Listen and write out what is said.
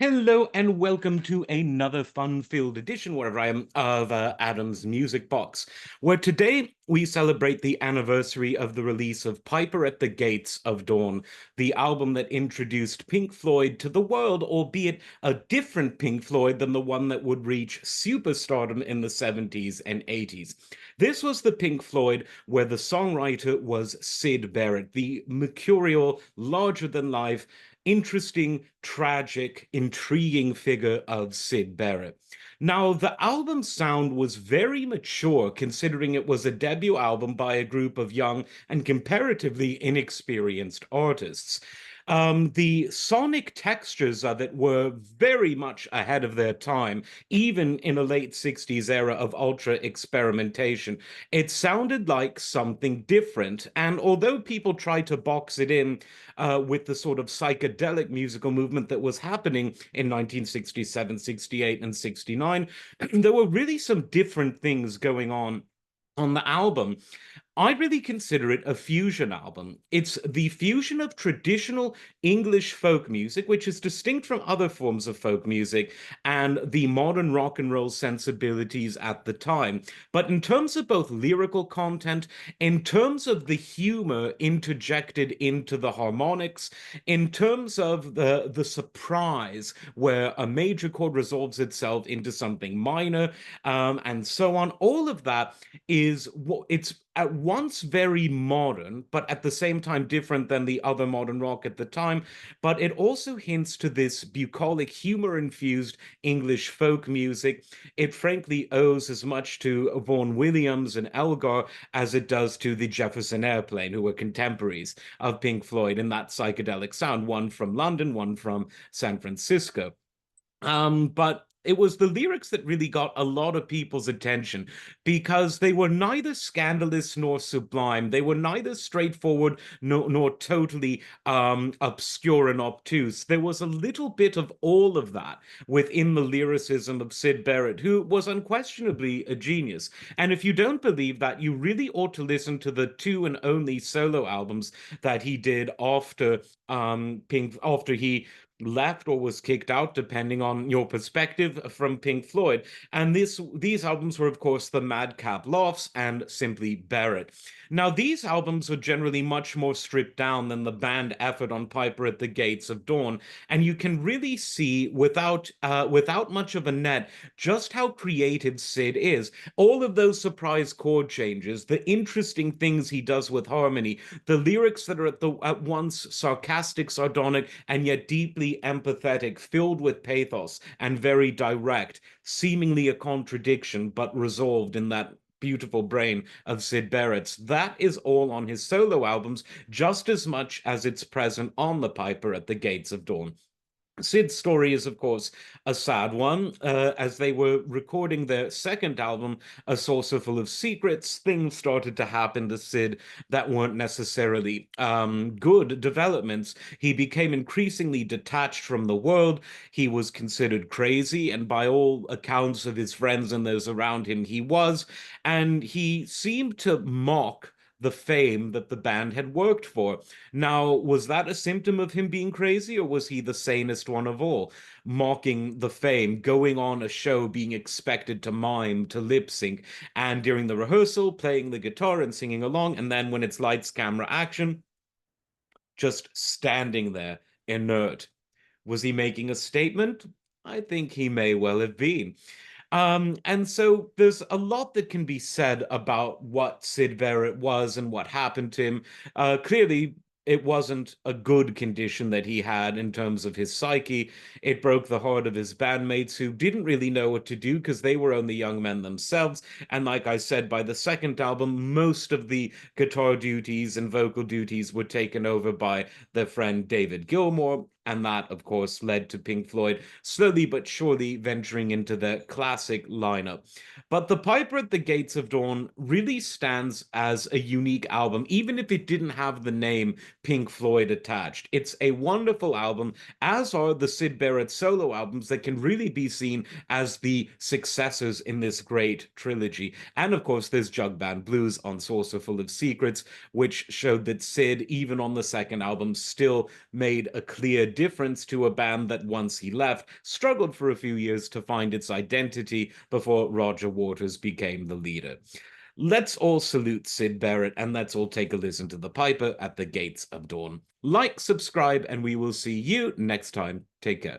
Hello and welcome to another fun-filled edition, wherever I am, of Adam's Music Box, where today we celebrate the anniversary of the release of Piper at the Gates of Dawn, the album that introduced Pink Floyd to the world, albeit a different Pink Floyd than the one that would reach superstardom in the 70s and 80s. This was the Pink Floyd where the songwriter was Syd Barrett, the mercurial, larger-than-life, interesting, tragic, intriguing figure of Syd Barrett. Now, the album's sound was very mature considering it was a debut album by a group of young and comparatively inexperienced artists. The sonic textures of it were very much ahead of their time, even in a late 60s era of ultra experimentation. It sounded like something different, and although people tried to box it in with the sort of psychedelic musical movement that was happening in 1967, 68, and 69, there were really some different things going on the album. I really consider it a fusion album. It's the fusion of traditional English folk music, which is distinct from other forms of folk music, and the modern rock and roll sensibilities at the time. But in terms of both lyrical content, in terms of the humor interjected into the harmonics, in terms of the surprise where a major chord resolves itself into something minor, and so on, all of that is what it's at once very modern, but at the same time different than the other modern rock at the time. But it also hints to this bucolic, humor infused English folk music. It frankly owes as much to Vaughan Williams and Elgar as it does to the Jefferson Airplane, who were contemporaries of Pink Floyd in that psychedelic sound, one from London, one from San Francisco. But it was the lyrics that really got a lot of people's attention because they were neither scandalous nor sublime. They were neither straightforward nor totally obscure and obtuse. There was a little bit of all of that within the lyricism of Syd Barrett, who was unquestionably a genius. And if you don't believe that, you really ought to listen to the two and only solo albums that he did after he left or was kicked out, depending on your perspective, from Pink Floyd. And these albums were, of course, the Madcap Laughs and Simply Barrett. Now, these albums are generally much more stripped down than the band effort on Piper at the Gates of Dawn, and you can really see without much of a net just how creative Syd is. All of those surprise chord changes, the interesting things he does with harmony, the lyrics that are at once sarcastic, sardonic, and yet deeply empathetic, filled with pathos and very direct, seemingly a contradiction, but resolved in that beautiful brain of Syd Barrett's. That is all on his solo albums, just as much as it's present on the Piper at the Gates of Dawn. Syd's story is, of course, a sad one. As they were recording their second album, A Saucer Full of Secrets, things started to happen to Syd that weren't necessarily good developments. He became increasingly detached from the world. He was considered crazy, and by all accounts of his friends and those around him, he was. And he seemed to mock the fame that the band had worked for. Now, was that a symptom of him being crazy, or was he the sanest one of all, mocking the fame, going on a show, being expected to mime, to lip sync, and during the rehearsal, playing the guitar and singing along, and then when it's lights, camera, action, just standing there, inert? Was he making a statement? I think he may well have been. And so there's a lot that can be said about what Syd Barrett was and what happened to him. Clearly, it wasn't a good condition that he had in terms of his psyche. It broke the heart of his bandmates who didn't really know what to do because they were only young men themselves. And like I said, by the second album, most of the guitar duties and vocal duties were taken over by their friend David Gilmour. And that, of course, led to Pink Floyd slowly but surely venturing into the classic lineup. But The Piper at the Gates of Dawn really stands as a unique album, even if it didn't have the name Pink Floyd attached. It's a wonderful album, as are the Syd Barrett solo albums that can really be seen as the successors in this great trilogy. And of course, there's Jug Band Blues on Saucer Full of Secrets, which showed that Syd, even on the second album, still made a clear difference to a band that once he left struggled for a few years to find its identity before Roger Waters became the leader. Let's all salute Syd Barrett, and let's all take a listen to the Piper at the Gates of Dawn. Like, subscribe, and we will see you next time. Take care.